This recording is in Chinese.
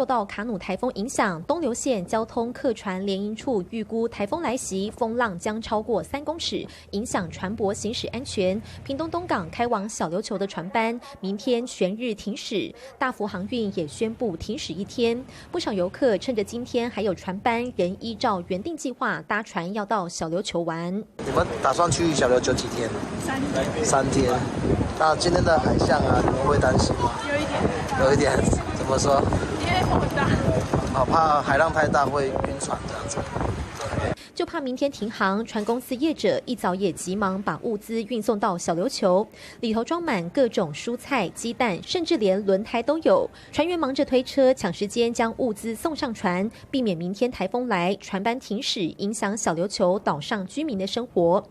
受到卡努台风影响，东流线交通客船联营处预估台风来袭，风浪将超过3公尺，影响船舶行驶安全。屏东东港开往小琉球的船班，明天全日停驶。大福航运也宣布停驶1天。不少游客趁着今天还有船班，仍依照原定计划搭船要到小琉球玩。你们打算去小琉球几天？3天。那今天的海象啊，你们会担心吗？有一点。怎么说？因为风大。好怕海浪太大会晕船这样子。就怕明天停航，船公司业者一早也急忙把物资运送到小琉球，里头装满各种蔬菜、鸡蛋，甚至连轮胎都有。船员忙着推车抢时间将物资送上船，避免明天台风来，船班停驶，影响小琉球岛上居民的生活。